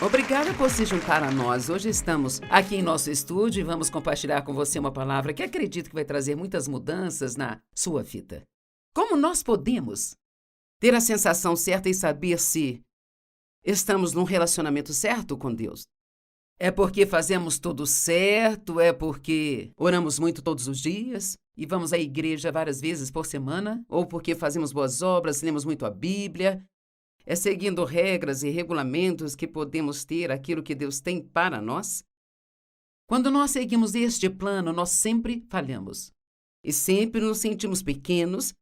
Obrigada por se juntar a nós. Hoje estamos aqui em nosso estúdio e vamos compartilhar com você uma palavra que acredito que vai trazer muitas mudanças na sua vida. Como nós podemos ter a sensação certa e saber se estamos num relacionamento certo com Deus? É porque fazemos tudo certo? É porque oramos muito todos os dias e vamos à igreja várias vezes por semana? Ou porque fazemos boas obras, lemos muito a Bíblia? É seguindo regras e regulamentos que podemos ter aquilo que Deus tem para nós? Quando nós seguimos este plano, nós sempre falhamos. E sempre nos sentimos pequenos.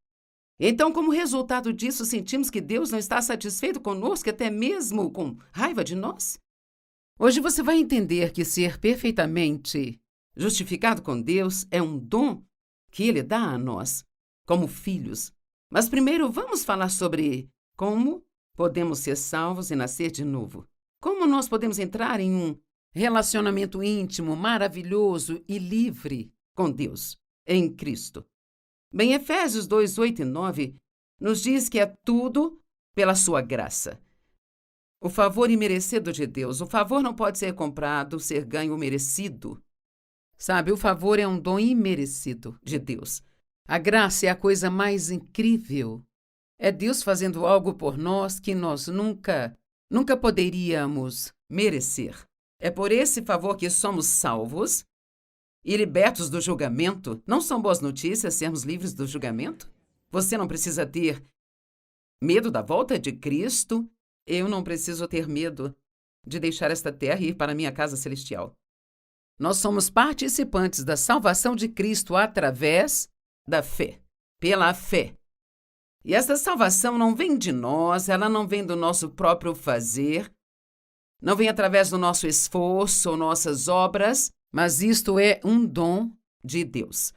Então, como resultado disso, sentimos que Deus não está satisfeito conosco, até mesmo com raiva de nós? Hoje você vai entender que ser perfeitamente justificado com Deus é um dom que Ele dá a nós, como filhos. Mas primeiro vamos falar sobre como podemos ser salvos e nascer de novo. Como nós podemos entrar em um relacionamento íntimo, maravilhoso e livre com Deus, em Cristo. Bem, Efésios 2, 8 e 9 nos diz que é tudo pela sua graça. O favor imerecido de Deus. O favor não pode ser comprado, ser ganho ou merecido. Sabe, o favor é um dom imerecido de Deus. A graça é a coisa mais incrível. É Deus fazendo algo por nós que nós nunca poderíamos merecer. É por esse favor que somos salvos e libertos do julgamento. Não são boas notícias sermos livres do julgamento? Você não precisa ter medo da volta de Cristo. Eu não preciso ter medo de deixar esta terra e ir para a minha casa celestial. Nós somos participantes da salvação de Cristo através da fé, pela fé. E essa salvação não vem de nós, ela não vem do nosso próprio fazer, não vem através do nosso esforço ou nossas obras, mas isto é um dom de Deus.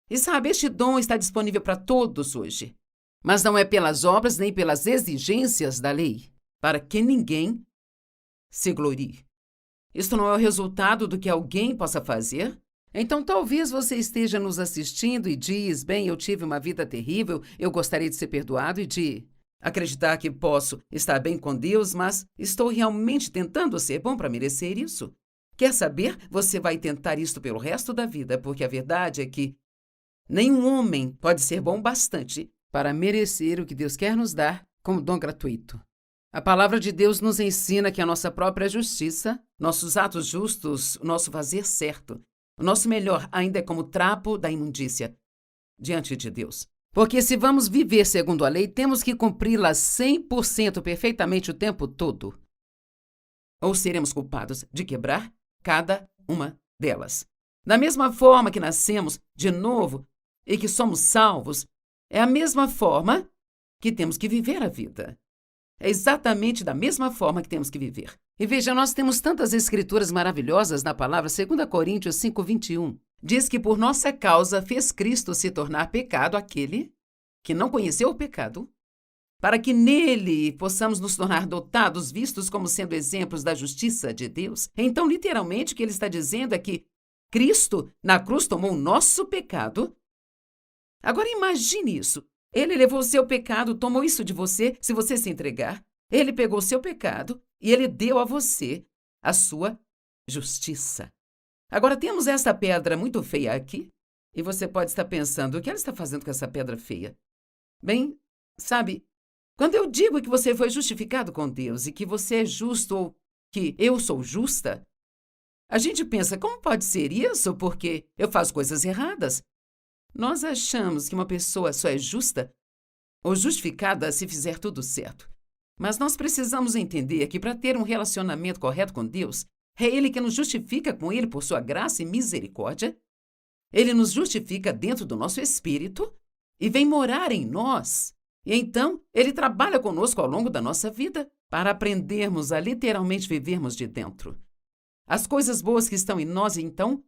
E sabe, este dom está disponível para todos hoje, mas não é pelas obras nem pelas exigências da lei, para que ninguém se glorie. Isto não é o resultado do que alguém possa fazer. Então, talvez você esteja nos assistindo e diz, bem, eu tive uma vida terrível, eu gostaria de ser perdoado e de acreditar que posso estar bem com Deus, mas estou realmente tentando ser bom para merecer isso? Quer saber? Você vai tentar isso pelo resto da vida, porque a verdade é que nenhum homem pode ser bom bastante para merecer o que Deus quer nos dar como dom gratuito. A palavra de Deus nos ensina que a nossa própria justiça, nossos atos justos, o nosso fazer certo, o nosso melhor ainda é como trapo da imundícia diante de Deus. Porque se vamos viver segundo a lei, temos que cumpri-la 100% perfeitamente o tempo todo. Ou seremos culpados de quebrar cada uma delas. Da mesma forma que nascemos de novo e que somos salvos, é a mesma forma que temos que viver a vida. É exatamente da mesma forma que temos que viver. E veja, nós temos tantas escrituras maravilhosas na palavra. 2 Coríntios 5, 21. Diz que por nossa causa fez Cristo se tornar pecado aquele que não conheceu o pecado, para que nele possamos nos tornar dotados, vistos como sendo exemplos da justiça de Deus. Então, literalmente, o que ele está dizendo é que Cristo, na cruz, tomou o nosso pecado. Agora, imagine isso. Ele levou o seu pecado, tomou isso de você, se você se entregar. Ele pegou o seu pecado e ele deu a você a sua justiça. Agora, temos esta pedra muito feia aqui, e você pode estar pensando, o que ela está fazendo com essa pedra feia? Bem, sabe, quando eu digo que você foi justificado com Deus e que você é justo ou que eu sou justa, a gente pensa, como pode ser isso? Porque eu faço coisas erradas. Nós achamos que uma pessoa só é justa ou justificada se fizer tudo certo. Mas nós precisamos entender que para ter um relacionamento correto com Deus, é Ele que nos justifica com Ele por sua graça e misericórdia. Ele nos justifica dentro do nosso espírito e vem morar em nós. E então, Ele trabalha conosco ao longo da nossa vida para aprendermos a literalmente vivermos de dentro. As coisas boas que estão em nós, então,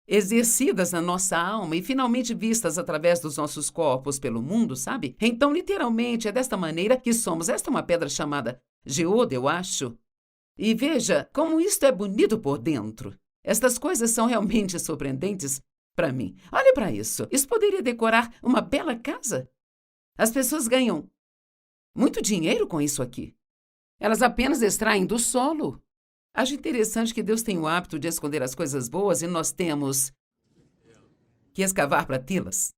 exercidas na nossa alma e finalmente vistas através dos nossos corpos pelo mundo, sabe? Então, literalmente, é desta maneira que somos. Esta é uma pedra chamada geoda, eu acho. E veja como isto é bonito por dentro. Estas coisas são realmente surpreendentes para mim. Olhe para isso. Isso poderia decorar uma bela casa. As pessoas ganham muito dinheiro com isso aqui. Elas apenas extraem do solo Acho interessante que Deus tem o hábito de esconder as coisas boas e nós temos que escavar para tê-las.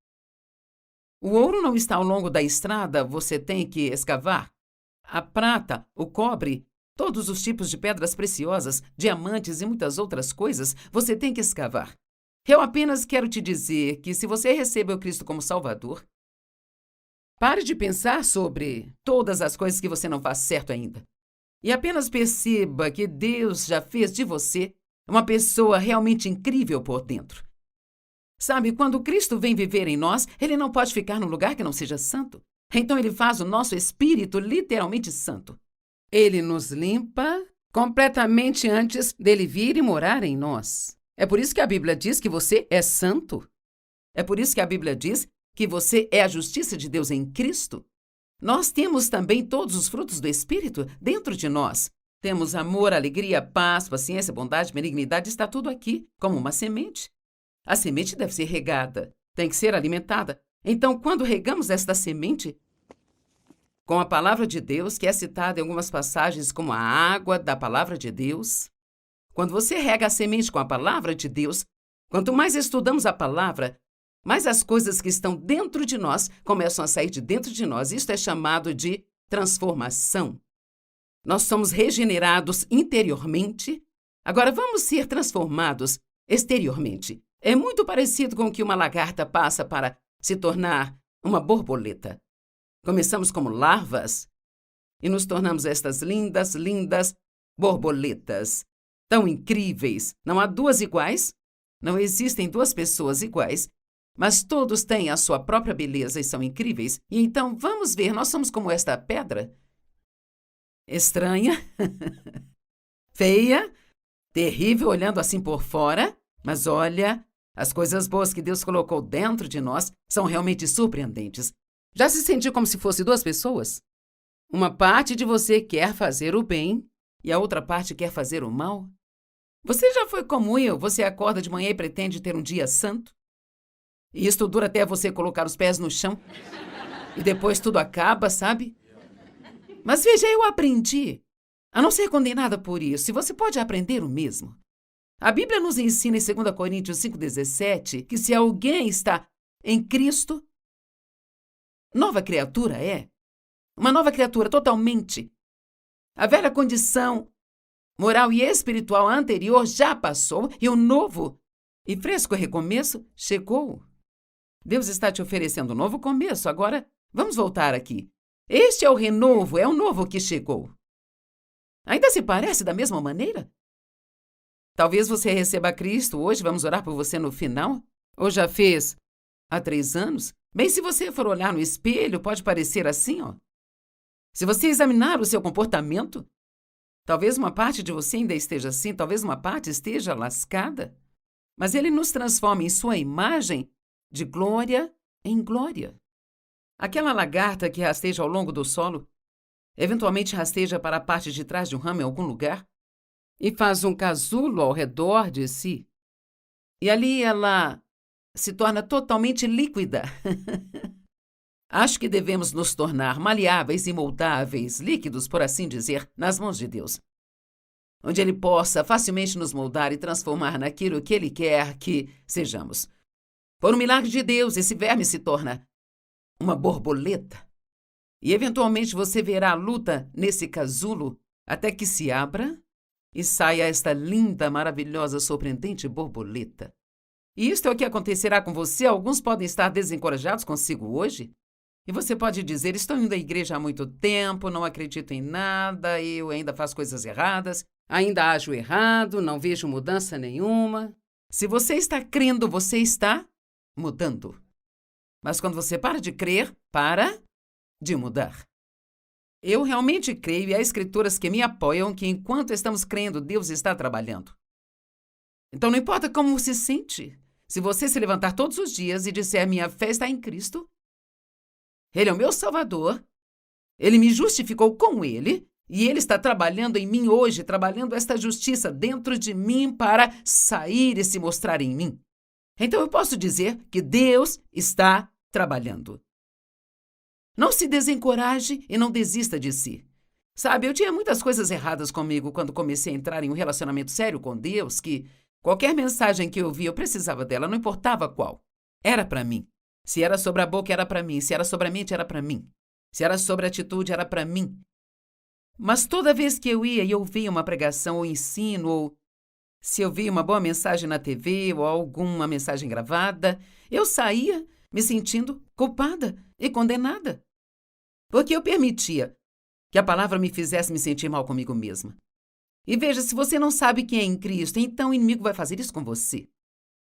O ouro não está ao longo da estrada, você tem que escavar. A prata, o cobre, todos os tipos de pedras preciosas, diamantes e muitas outras coisas, você tem que escavar. Eu apenas quero te dizer que se você recebeu Cristo como Salvador, pare de pensar sobre todas as coisas que você não faz certo ainda. E apenas perceba que Deus já fez de você uma pessoa realmente incrível por dentro. Sabe, quando Cristo vem viver em nós, Ele não pode ficar num lugar que não seja santo. Então Ele faz o nosso espírito literalmente santo. Ele nos limpa completamente antes dele vir e morar em nós. É por isso que a Bíblia diz que você é santo. É por isso que a Bíblia diz que você é a justiça de Deus em Cristo. Nós temos também todos os frutos do Espírito dentro de nós. Temos amor, alegria, paz, paciência, bondade, benignidade, está tudo aqui, como uma semente. A semente deve ser regada, tem que ser alimentada. Então, quando regamos esta semente com a palavra de Deus, que é citada em algumas passagens como a água da palavra de Deus, quando você rega a semente com a palavra de Deus, quanto mais estudamos a palavra, mais as coisas que estão dentro de nós começam a sair de dentro de nós. Isto é chamado de transformação. Nós somos regenerados interiormente. Agora vamos ser transformados exteriormente. É muito parecido com o que uma lagarta passa para se tornar uma borboleta. Começamos como larvas e nos tornamos estas lindas, lindas borboletas. Tão incríveis. Não há duas iguais. Não existem duas pessoas iguais. Mas todos têm a sua própria beleza e são incríveis. E então, vamos ver, nós somos como esta pedra. Estranha, feia, terrível olhando assim por fora. Mas olha, as coisas boas que Deus colocou dentro de nós são realmente surpreendentes. Já se sentiu como se fosse duas pessoas? Uma parte de você quer fazer o bem e a outra parte quer fazer o mal? Você já foi como eu? Você acorda de manhã e pretende ter um dia santo? E isto dura até você colocar os pés no chão. E depois tudo acaba, sabe? Mas veja, eu aprendi a não ser condenada por isso. E você pode aprender o mesmo. A Bíblia nos ensina em 2 Coríntios 5,17 que se alguém está em Cristo, nova criatura é. Uma nova criatura totalmente. A velha condição moral e espiritual anterior já passou e o novo e fresco recomeço chegou. Deus está te oferecendo um novo começo. Agora, vamos voltar aqui. Este é o renovo, é o novo que chegou. Ainda se parece da mesma maneira? Talvez você receba Cristo hoje, vamos orar por você no final. Ou já fez há 3 anos? Bem, se você for olhar no espelho, pode parecer assim, ó. Se você examinar o seu comportamento, talvez uma parte de você ainda esteja assim, talvez uma parte esteja lascada. Mas Ele nos transforma em sua imagem de glória em glória. Aquela lagarta que rasteja ao longo do solo, eventualmente rasteja para a parte de trás de um ramo em algum lugar e faz um casulo ao redor de si. E ali ela se torna totalmente líquida. Acho que devemos nos tornar maleáveis e moldáveis, líquidos, por assim dizer, nas mãos de Deus, onde Ele possa facilmente nos moldar e transformar naquilo que Ele quer que sejamos. Por um milagre de Deus, esse verme se torna uma borboleta. E, eventualmente, você verá a luta nesse casulo até que se abra e saia esta linda, maravilhosa, surpreendente borboleta. E isto é o que acontecerá com você. Alguns podem estar desencorajados consigo hoje. E você pode dizer, estou indo à igreja há muito tempo, não acredito em nada, eu ainda faço coisas erradas, ainda ajo errado, não vejo mudança nenhuma. Se você está crendo, você está mudando. Mas quando você para de crer, para de mudar. Eu realmente creio e há escrituras que me apoiam que enquanto estamos crendo, Deus está trabalhando. Então não importa como se sente, se você se levantar todos os dias e disser minha fé está em Cristo, Ele é o meu Salvador, Ele me justificou com Ele e Ele está trabalhando em mim hoje, trabalhando esta justiça dentro de mim para sair e se mostrar em mim. Então eu posso dizer que Deus está trabalhando. Não se desencoraje e não desista de si. Sabe, eu tinha muitas coisas erradas comigo quando comecei a entrar em um relacionamento sério com Deus, que qualquer mensagem que eu via, eu precisava dela, não importava qual. Era para mim. Se era sobre a boca, era para mim. Se era sobre a mente, era para mim. Se era sobre a atitude, era para mim. Mas toda vez que eu ia e ouvia uma pregação ou ensino, ou se eu via uma boa mensagem na TV ou alguma mensagem gravada, eu saía me sentindo culpada e condenada. Porque eu permitia que a palavra me fizesse me sentir mal comigo mesma. E veja, se você não sabe quem é em Cristo, então o inimigo vai fazer isso com você.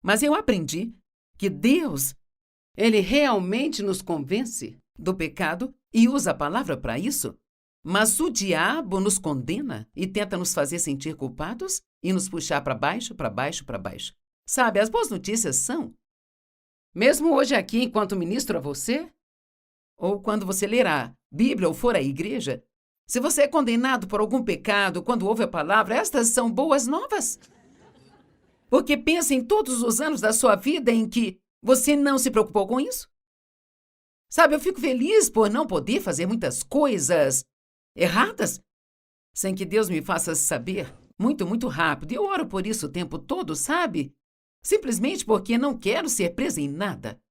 Mas eu aprendi que Deus, Ele realmente nos convence do pecado e usa a palavra para isso. Mas o diabo nos condena e tenta nos fazer sentir culpados e nos puxar para baixo, para baixo, para baixo. Sabe, as boas notícias são, mesmo hoje aqui, enquanto ministro a você, ou quando você ler a Bíblia ou for à igreja, se você é condenado por algum pecado quando ouve a palavra, estas são boas novas. Porque pensa em todos os anos da sua vida em que você não se preocupou com isso. Sabe, eu fico feliz por não poder fazer muitas coisas erradas sem que Deus me faça saber muito, muito rápido. E eu oro por isso o tempo todo, sabe? Simplesmente porque não quero ser presa em nada.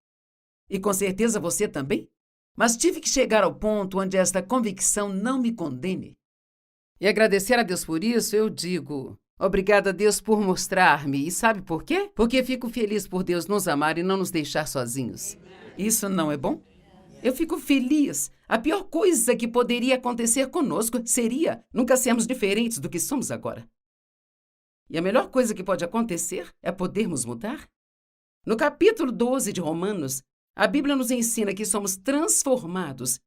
E com certeza você também. Mas tive que chegar ao ponto onde esta convicção não me condene. E agradecer a Deus por isso, eu digo, obrigada a Deus por mostrar-me. E sabe por quê? Porque fico feliz por Deus nos amar e não nos deixar sozinhos. Isso não é bom? Eu fico feliz. A pior coisa que poderia acontecer conosco seria nunca sermos diferentes do que somos agora. E a melhor coisa que pode acontecer é podermos mudar. No capítulo 12 de Romanos, a Bíblia nos ensina que somos transformados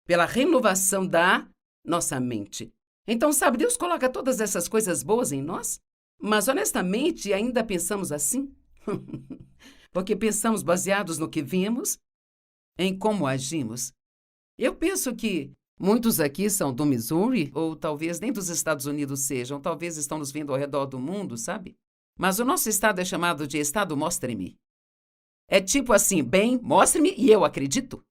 pela renovação da nossa mente. Então, sabe, Deus coloca todas essas coisas boas em nós, mas honestamente ainda pensamos assim? Porque pensamos baseados no que vimos, em como agimos. Eu penso que muitos aqui são do Missouri, ou talvez nem dos Estados Unidos sejam, talvez estão nos vendo ao redor do mundo, sabe? Mas o nosso estado é chamado de estado mostre-me. É tipo assim, bem, mostre-me e eu acredito.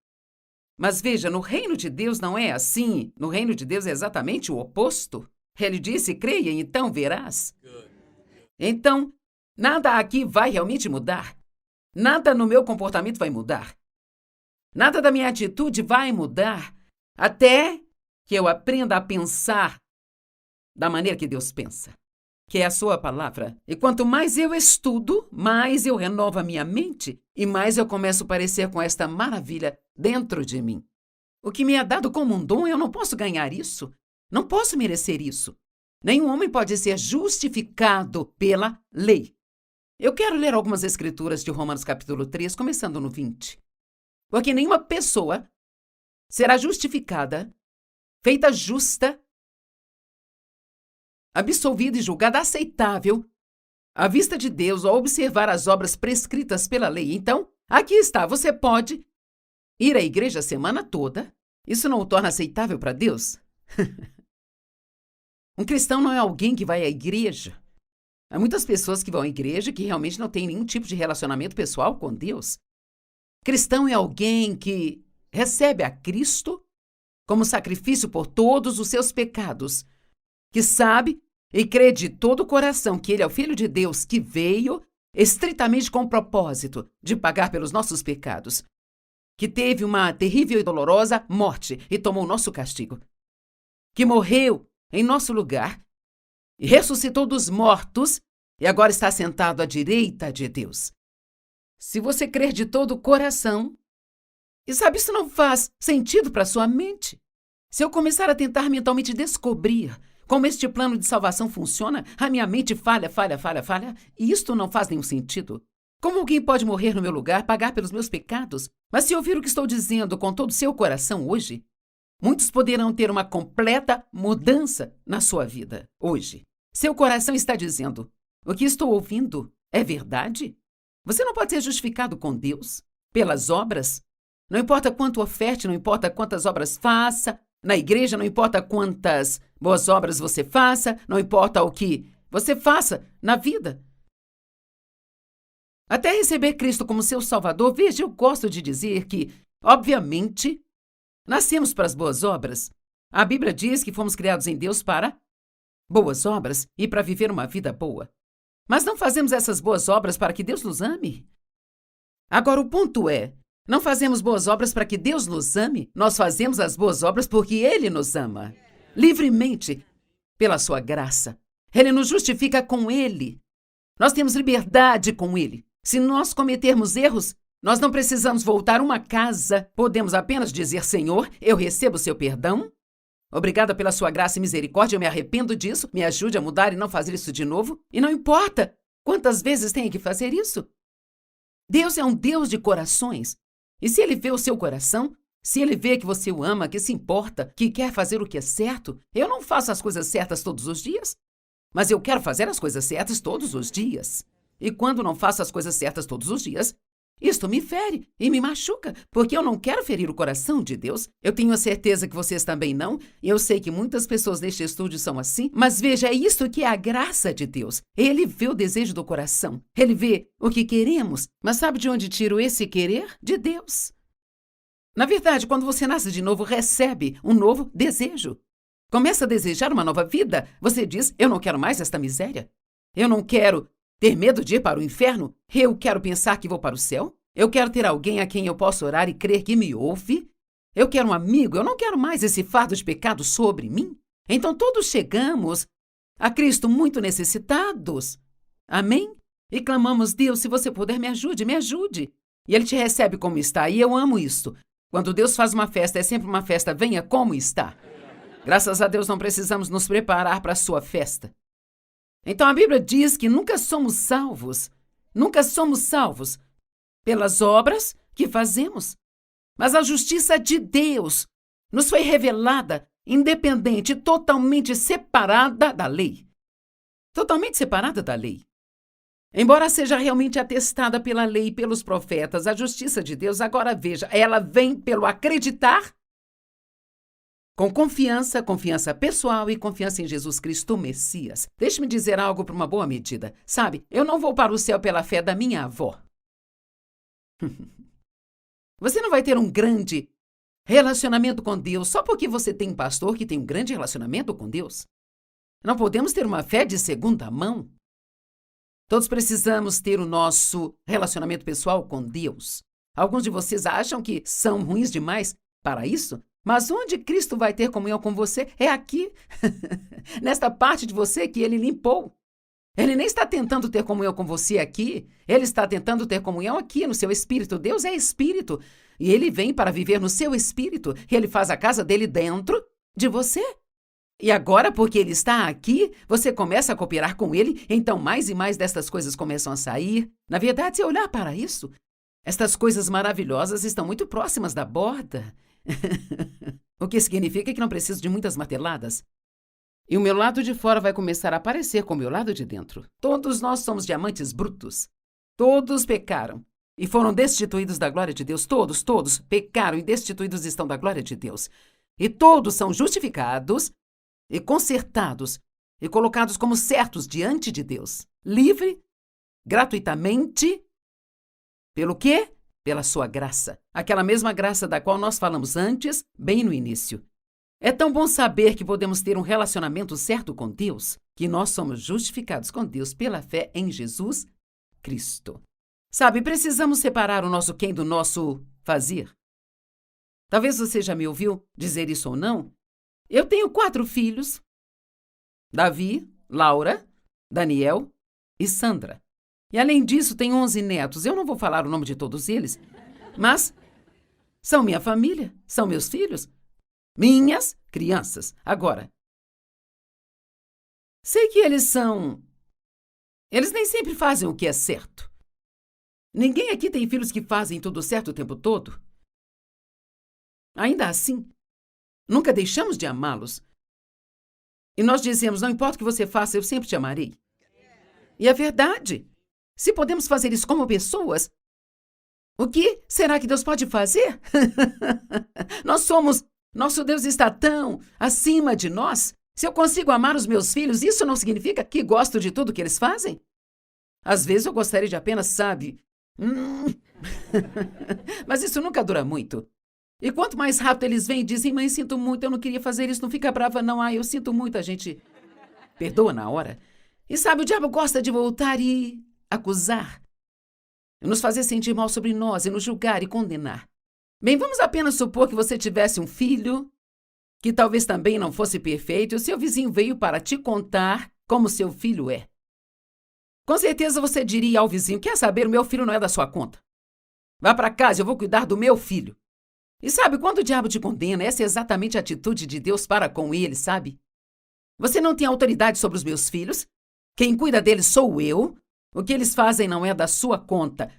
Mas veja, no reino de Deus não é assim. No reino de Deus é exatamente o oposto. Ele disse, creia, então verás. Então, nada aqui vai realmente mudar. Nada no meu comportamento vai mudar. Nada da minha atitude vai mudar até que eu aprenda a pensar da maneira que Deus pensa, que é a sua palavra. E quanto mais eu estudo, mais eu renovo a minha mente e mais eu começo a parecer com esta maravilha dentro de mim. O que me é dado como um dom, eu não posso ganhar isso. Não posso merecer isso. Nenhum homem pode ser justificado pela lei. Eu quero ler algumas escrituras de Romanos capítulo 3, começando no 20. Porque nenhuma pessoa será justificada, feita justa, absolvida e julgada aceitável à vista de Deus ao observar as obras prescritas pela lei. Então, aqui está, você pode ir à igreja a semana toda. Isso não o torna aceitável para Deus? Um cristão não é alguém que vai à igreja. Há muitas pessoas que vão à igreja que realmente não têm nenhum tipo de relacionamento pessoal com Deus. Cristão é alguém que recebe a Cristo como sacrifício por todos os seus pecados, que sabe e crê de todo o coração que Ele é o Filho de Deus que veio estritamente com o propósito de pagar pelos nossos pecados, que teve uma terrível e dolorosa morte e tomou o nosso castigo, que morreu em nosso lugar e ressuscitou dos mortos e agora está sentado à direita de Deus. Se você crer de todo o coração, e sabe, isso não faz sentido para sua mente. Se eu começar a tentar mentalmente descobrir como este plano de salvação funciona, a minha mente falha, e isto não faz nenhum sentido. Como alguém pode morrer no meu lugar, pagar pelos meus pecados? Mas se ouvir o que estou dizendo com todo o seu coração hoje, muitos poderão ter uma completa mudança na sua vida hoje. Seu coração está dizendo, o que estou ouvindo é verdade? Você não pode ser justificado com Deus pelas obras. Não importa quanto oferte, não importa quantas obras faça. Na igreja, não importa quantas boas obras você faça. Não importa o que você faça na vida. Até receber Cristo como seu Salvador, veja, eu gosto de dizer que, obviamente, nascemos para as boas obras. A Bíblia diz que fomos criados em Deus para boas obras e para viver uma vida boa. Mas não fazemos essas boas obras para que Deus nos ame? Agora, o ponto é, não fazemos boas obras para que Deus nos ame, nós fazemos as boas obras porque Ele nos ama. Livremente, pela sua graça. Ele nos justifica com Ele. Nós temos liberdade com Ele. Se nós cometermos erros, nós não precisamos voltar uma casa. Podemos apenas dizer, Senhor, eu recebo seu perdão. Obrigada pela sua graça e misericórdia, eu me arrependo disso, me ajude a mudar e não fazer isso de novo. E não importa quantas vezes tenha que fazer isso. Deus é um Deus de corações. E se Ele vê o seu coração, se Ele vê que você o ama, que se importa, que quer fazer o que é certo, eu não faço as coisas certas todos os dias, mas eu quero fazer as coisas certas todos os dias. E quando não faço as coisas certas todos os dias, isto me fere e me machuca, porque eu não quero ferir o coração de Deus. Eu tenho a certeza que vocês também não. Eu sei que muitas pessoas neste estúdio são assim, mas veja, é isto que é a graça de Deus. Ele vê o desejo do coração. Ele vê o que queremos. Mas sabe de onde tiro esse querer? De Deus. Na verdade, quando você nasce de novo, recebe um novo desejo. Começa a desejar uma nova vida. Você diz, eu não quero mais esta miséria. Eu não quero ter medo de ir para o inferno? Eu quero pensar que vou para o céu? Eu quero ter alguém a quem eu possa orar e crer que me ouve? Eu quero um amigo, eu não quero mais esse fardo de pecado sobre mim? Então todos chegamos a Cristo muito necessitados. Amém? E clamamos, Deus, se você puder, me ajude, me ajude. E Ele te recebe como está, e eu amo isso. Quando Deus faz uma festa, é sempre uma festa, venha como está. Graças a Deus não precisamos nos preparar para a sua festa. Então a Bíblia diz que nunca somos salvos pelas obras que fazemos. Mas a justiça de Deus nos foi revelada independente, totalmente separada da lei. Totalmente separada da lei. Embora seja realmente atestada pela lei e pelos profetas, a justiça de Deus, agora veja, ela vem pelo acreditar com confiança pessoal e confiança em Jesus Cristo, o Messias. Deixe-me dizer algo para uma boa medida. Sabe, eu não vou para o céu pela fé da minha avó. Você não vai ter um grande relacionamento com Deus só porque você tem um pastor que tem um grande relacionamento com Deus. Não podemos ter uma fé de segunda mão. Todos precisamos ter o nosso relacionamento pessoal com Deus. Alguns de vocês acham que são ruins demais para isso? Mas onde Cristo vai ter comunhão com você é aqui, nesta parte de você que Ele limpou. Ele nem está tentando ter comunhão com você aqui, Ele está tentando ter comunhão aqui no seu espírito. Deus é espírito e Ele vem para viver no seu espírito e Ele faz a casa dele dentro de você. E agora, porque Ele está aqui, você começa a cooperar com Ele, então mais e mais destas coisas começam a sair. Na verdade, se olhar para isso, estas coisas maravilhosas estão muito próximas da borda. O que significa que não preciso de muitas marteladas. E o meu lado de fora vai começar a aparecer com o meu lado de dentro. Todos nós somos diamantes brutos. Todos pecaram e foram destituídos da glória de Deus. Todos pecaram e destituídos estão da glória de Deus. E todos são justificados e consertados e colocados como certos diante de Deus. Livre, gratuitamente, pelo quê? Pela sua graça. Aquela mesma graça da qual nós falamos antes, bem no início. É tão bom saber que podemos ter um relacionamento certo com Deus, que nós somos justificados com Deus pela fé em Jesus Cristo. Sabe, precisamos separar o nosso quem do nosso fazer. Talvez você já me ouviu dizer isso ou não. Eu tenho 4 filhos: Davi, Laura, Daniel e Sandra. E além disso, tenho 11 netos. Eu não vou falar o nome de todos eles, mas são minha família, são meus filhos, minhas crianças. Agora, sei que eles nem sempre fazem o que é certo. Ninguém aqui tem filhos que fazem tudo certo o tempo todo. Ainda assim, nunca deixamos de amá-los. E nós dizemos, não importa o que você faça, eu sempre te amarei. E é verdade. Se podemos fazer isso como pessoas, o que será que Deus pode fazer? Nosso Deus está tão acima de nós. Se eu consigo amar os meus filhos, isso não significa que gosto de tudo que eles fazem? Às vezes eu gostaria de apenas, sabe? Mas isso nunca dura muito. E quanto mais rápido eles vêm e dizem, mãe, sinto muito, eu não queria fazer isso, não fica brava não, eu sinto muito, a gente perdoa na hora. E sabe, o diabo gosta de voltar e acusar, e nos fazer sentir mal sobre nós, e nos julgar e condenar. Bem, vamos apenas supor que você tivesse um filho, que talvez também não fosse perfeito, e o seu vizinho veio para te contar como seu filho é. Com certeza você diria ao vizinho, quer saber, o meu filho não é da sua conta. Vá para casa, eu vou cuidar do meu filho. E sabe, quando o diabo te condena, essa é exatamente a atitude de Deus para com ele, sabe? Você não tem autoridade sobre os meus filhos? Quem cuida deles sou eu. O que eles fazem não é da sua conta.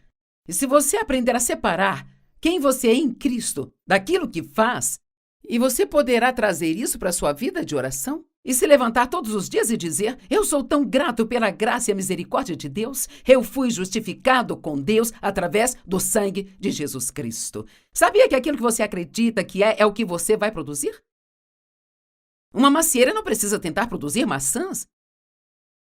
E se você aprender a separar quem você é em Cristo daquilo que faz, e você poderá trazer isso para a sua vida de oração e se levantar todos os dias e dizer, eu sou tão grato pela graça e a misericórdia de Deus, eu fui justificado com Deus através do sangue de Jesus Cristo. Sabia que aquilo que você acredita que é o que você vai produzir? Uma macieira não precisa tentar produzir maçãs.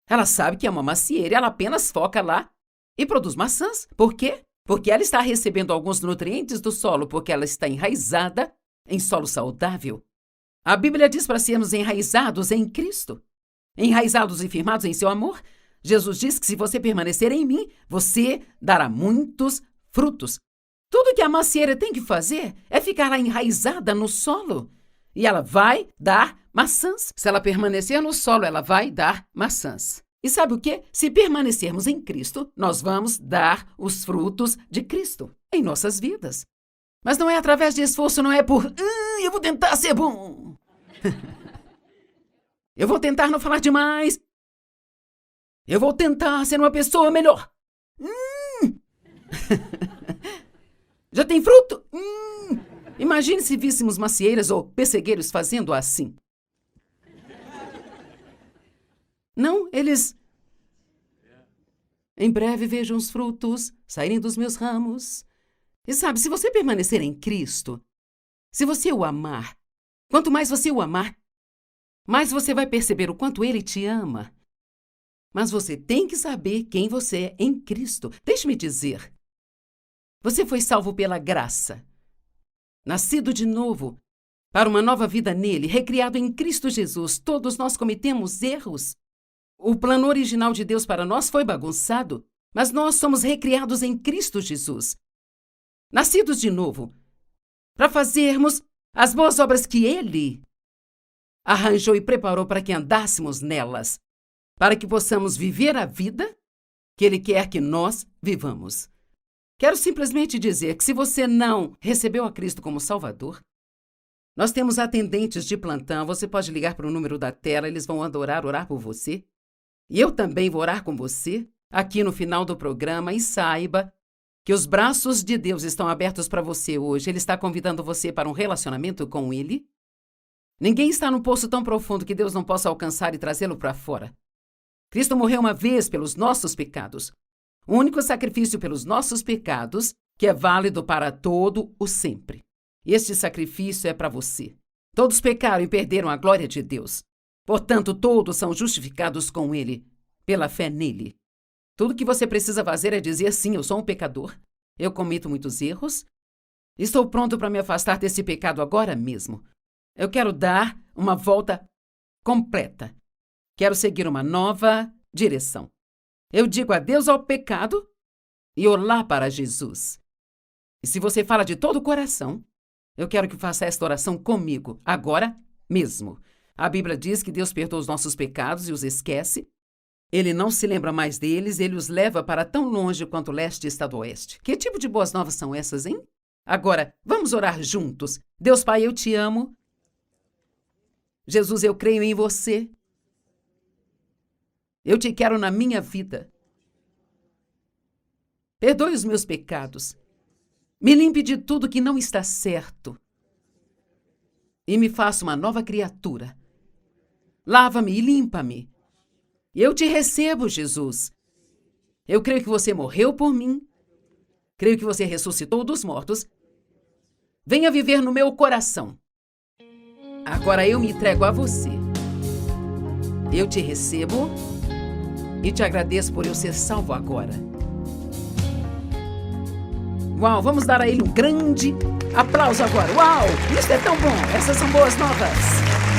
Ela sabe que é uma macieira, ela apenas foca lá e produz maçãs. Por quê? Porque ela está recebendo alguns nutrientes do solo, porque ela está enraizada em solo saudável. A Bíblia diz para sermos enraizados em Cristo, enraizados e firmados em seu amor. Jesus diz que se você permanecer em mim, você dará muitos frutos. Tudo que a macieira tem que fazer é ficar lá enraizada no solo. E ela vai dar maçãs. Se ela permanecer no solo, ela vai dar maçãs. E sabe o quê? Se permanecermos em Cristo, nós vamos dar os frutos de Cristo em nossas vidas. Mas não é através de esforço, não é por, eu vou tentar ser bom. Eu vou tentar não falar demais. Eu vou tentar ser uma pessoa melhor. Já tem fruto? Imagine se víssemos macieiras ou pessegueiros fazendo assim. Não, eles... Em breve vejam os frutos saírem dos meus ramos. E sabe, se você permanecer em Cristo, se você o amar, quanto mais você o amar, mais você vai perceber o quanto Ele te ama. Mas você tem que saber quem você é em Cristo. Deixe-me dizer, você foi salvo pela graça, nascido de novo, para uma nova vida nele, recriado em Cristo Jesus. Todos nós cometemos erros. O plano original de Deus para nós foi bagunçado, mas nós somos recriados em Cristo Jesus. Nascidos de novo, para fazermos as boas obras que Ele arranjou e preparou para que andássemos nelas, para que possamos viver a vida que Ele quer que nós vivamos. Quero simplesmente dizer que se você não recebeu a Cristo como Salvador, nós temos atendentes de plantão, você pode ligar para o número da tela, eles vão adorar, orar por você. E eu também vou orar com você aqui no final do programa, e saiba que os braços de Deus estão abertos para você hoje. Ele está convidando você para um relacionamento com Ele. Ninguém está num poço tão profundo que Deus não possa alcançar e trazê-lo para fora. Cristo morreu uma vez pelos nossos pecados. O único sacrifício pelos nossos pecados que é válido para todo o sempre. Este sacrifício é para você. Todos pecaram e perderam a glória de Deus. Portanto, todos são justificados com Ele, pela fé nele. Tudo que você precisa fazer é dizer, sim, eu sou um pecador, eu cometo muitos erros, estou pronto para me afastar desse pecado agora mesmo. Eu quero dar uma volta completa. Quero seguir uma nova direção. Eu digo adeus ao pecado e olá para Jesus. E se você fala de todo o coração, eu quero que faça esta oração comigo, agora mesmo. A Bíblia diz que Deus perdoa os nossos pecados e os esquece. Ele não se lembra mais deles, Ele os leva para tão longe quanto o leste está do oeste. Que tipo de boas novas são essas, hein? Agora, vamos orar juntos. Deus Pai, eu te amo. Jesus, eu creio em você. Eu te quero na minha vida. Perdoe os meus pecados. Me limpe de tudo que não está certo. E me faça uma nova criatura. Lava-me e limpa-me. Eu te recebo, Jesus. Eu creio que você morreu por mim. Creio que você ressuscitou dos mortos. Venha viver no meu coração. Agora eu me entrego a você. Eu te recebo e te agradeço por eu ser salvo agora. Uau, vamos dar a ele um grande aplauso agora. Uau, isso é tão bom. Essas são boas novas.